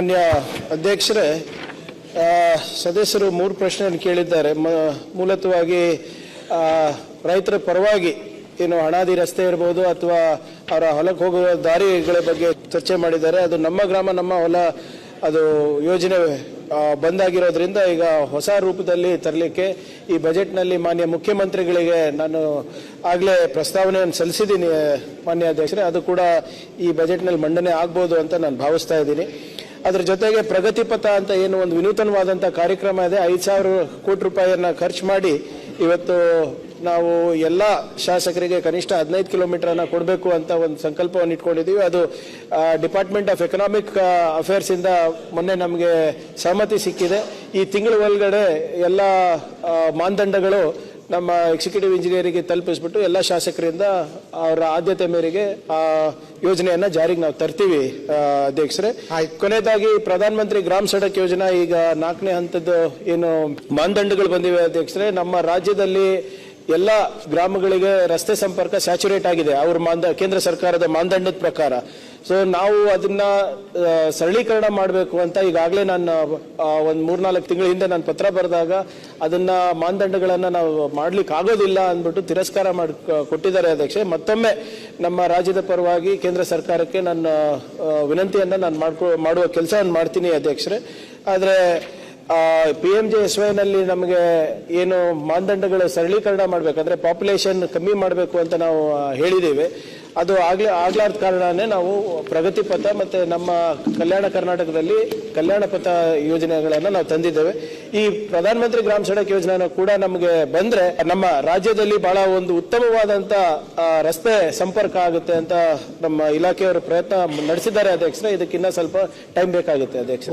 ಮಾನ್ಯ ಅಧ್ಯಕ್ಷರೇ, ಸದಸ್ಯರು 3 ಪ್ರಶ್ನೆಯನ್ನು ಕೇಳಿದ್ದಾರೆ. ಮೂಲತಃವಾಗಿ ರೈತರ ಪರವಾಗಿ ಏನು ಹಣಾದಿ ರಸ್ತೆ ಇರಬಹುದು ಅಥವಾ ಅವರ ಹೊಲಕ್ಕೆ ಹೋಗುವ ದಾರಿಗಳ ಬಗ್ಗೆ ಚರ್ಚೆ ಮಾಡಿದ್ದಾರೆ. ಅದು ನಮ್ಮ ಗ್ರಾಮ ನಮ್ಮ ಹೊಲ ಅದು ಯೋಜನೆ ಬಂದಾಗಿರೋದ್ರಿಂದ ಈಗ ಹೊಸ ರೂಪದಲ್ಲಿ ತರಲಿಕ್ಕೆ ಈ ಬಜೆಟ್ನಲ್ಲಿ ಮಾನ್ಯ ಮುಖ್ಯಮಂತ್ರಿಗಳಿಗೆ ನಾನು ಆಗಲೇ ಪ್ರಸ್ತಾವನೆಯನ್ನು ಸಲ್ಲಿಸಿದ್ದೀನಿ ಮಾನ್ಯ ಅಧ್ಯಕ್ಷರೇ. ಅದು ಕೂಡ ಈ ಬಜೆಟ್ನಲ್ಲಿ ಮಂಡನೆ ಆಗ್ಬೋದು ಅಂತ ನಾನು ಭಾವಿಸ್ತಾ ಇದ್ದೀನಿ. ಅದರ ಜೊತೆಗೆ ಪ್ರಗತಿ ಪಥ ಅಂತ ಏನು ಒಂದು ವಿನೂತನವಾದಂಥ ಕಾರ್ಯಕ್ರಮ ಇದೆ. 5,000 ಕೋಟಿ ರೂಪಾಯಿಯನ್ನು ಖರ್ಚು ಮಾಡಿ ಇವತ್ತು ನಾವು ಎಲ್ಲ ಶಾಸಕರಿಗೆ ಕನಿಷ್ಠ 15 ಕಿಲೋಮೀಟರನ್ನು ಕೊಡಬೇಕು ಅಂತ ಒಂದು ಸಂಕಲ್ಪವನ್ನು ಇಟ್ಕೊಂಡಿದ್ದೀವಿ. ಅದು ಡಿಪಾರ್ಟ್ಮೆಂಟ್ ಆಫ್ ಎಕನಾಮಿಕ್ ಅಫೇರ್ಸಿಂದ ಮೊನ್ನೆ ನಮಗೆ ಸಹಮತಿ ಸಿಕ್ಕಿದೆ. ಈ ತಿಂಗಳ ಒಳಗಡೆ ಎಲ್ಲ ಮಾನದಂಡಗಳು ನಮ್ಮ ಎಕ್ಸಿಕ್ಯೂಟಿವ್ ಇಂಜಿನಿಯರಿಗೆ ತಲುಪಿಸ್ಬಿಟ್ಟು ಎಲ್ಲ ಶಾಸಕರಿಂದ ಅವರ ಆದ್ಯತೆ ಮೇರೆಗೆ ಆ ಯೋಜನೆಯನ್ನ ಜಾರಿಗೆ ನಾವು ತರ್ತೀವಿ ಅಧ್ಯಕ್ಷರೇ. ಕೊನೆಯದಾಗಿ ಪ್ರಧಾನ ಮಂತ್ರಿ ಗ್ರಾಮ ಸಡಕ್ ಯೋಜನಾ ಈಗ 4ನೇ ಹಂತದ ಏನು ಮಾನದಂಡಗಳು ಬಂದಿವೆ ಅಧ್ಯಕ್ಷರೇ. ನಮ್ಮ ರಾಜ್ಯದಲ್ಲಿ ಎಲ್ಲ ಗ್ರಾಮಗಳಿಗೆ ರಸ್ತೆ ಸಂಪರ್ಕ ಸ್ಯಾಚುರೇಟ್ ಆಗಿದೆ ಅವ್ರ ಕೇಂದ್ರ ಸರ್ಕಾರದ ಮಾನದಂಡದ ಪ್ರಕಾರ. ಸೊ ನಾವು ಅದನ್ನ ಸರಳೀಕರಣ ಮಾಡಬೇಕು ಅಂತ ಈಗಾಗಲೇ ನಾನು ಒಂದು 3-4 ತಿಂಗಳ ಹಿಂದೆ ನಾನು ಪತ್ರ ಬರೆದಾಗ ಅದನ್ನ ಮಾನದಂಡಗಳನ್ನ ನಾವು ಮಾಡ್ಲಿಕ್ಕೆ ಆಗೋದಿಲ್ಲ ಅಂದ್ಬಿಟ್ಟು ತಿರಸ್ಕಾರ ಮಾಡಿ ಕೊಟ್ಟಿದ್ದಾರೆ ಅಧ್ಯಕ್ಷೆ. ಮತ್ತೊಮ್ಮೆ ನಮ್ಮ ರಾಜ್ಯದ ಪರವಾಗಿ ಕೇಂದ್ರ ಸರ್ಕಾರಕ್ಕೆ ನನ್ನ ವಿನಂತಿಯನ್ನ ನಾನು ಮಾಡುವ ಕೆಲಸವನ್ನು ಮಾಡ್ತೀನಿ ಅಧ್ಯಕ್ಷರೇ. ಆದರೆ PMJSY ನಲ್ಲಿ ನಮಗೆ ಏನು ಮಾನದಂಡಗಳ ಸರಳೀಕರಣ ಮಾಡಬೇಕಂದ್ರೆ ಪಾಪ್ಯುಲೇಷನ್ ಕಮ್ಮಿ ಮಾಡಬೇಕು ಅಂತ ನಾವು ಹೇಳಿದ್ದೇವೆ. ಅದು ಆಗ್ಲಾರ್ದ ಕಾರಣನೇ ನಾವು ಪ್ರಗತಿ ಪಥ ಮತ್ತೆ ನಮ್ಮ ಕಲ್ಯಾಣ ಕರ್ನಾಟಕದಲ್ಲಿ ಕಲ್ಯಾಣ ಪಥ ಯೋಜನೆಗಳನ್ನ ನಾವು ತಂದಿದ್ದೇವೆ. ಈ ಪ್ರಧಾನ ಮಂತ್ರಿ ಗ್ರಾಮ ಸಡಕ್ ಯೋಜನೆ ಕೂಡ ನಮಗೆ ಬಂದ್ರೆ ನಮ್ಮ ರಾಜ್ಯದಲ್ಲಿ ಬಹಳ ಒಂದು ಉತ್ತಮವಾದಂತ ರಸ್ತೆ ಸಂಪರ್ಕ ಆಗುತ್ತೆ ಅಂತ ನಮ್ಮ ಇಲಾಖೆಯವರು ಪ್ರಯತ್ನ ನಡೆಸಿದ್ದಾರೆ ಅಧ್ಯಕ್ಷರೇ. ಇದಕ್ಕಿನ್ನ ಸ್ವಲ್ಪ ಟೈಮ್ ಬೇಕಾಗುತ್ತೆ ಅಧ್ಯಕ್ಷ.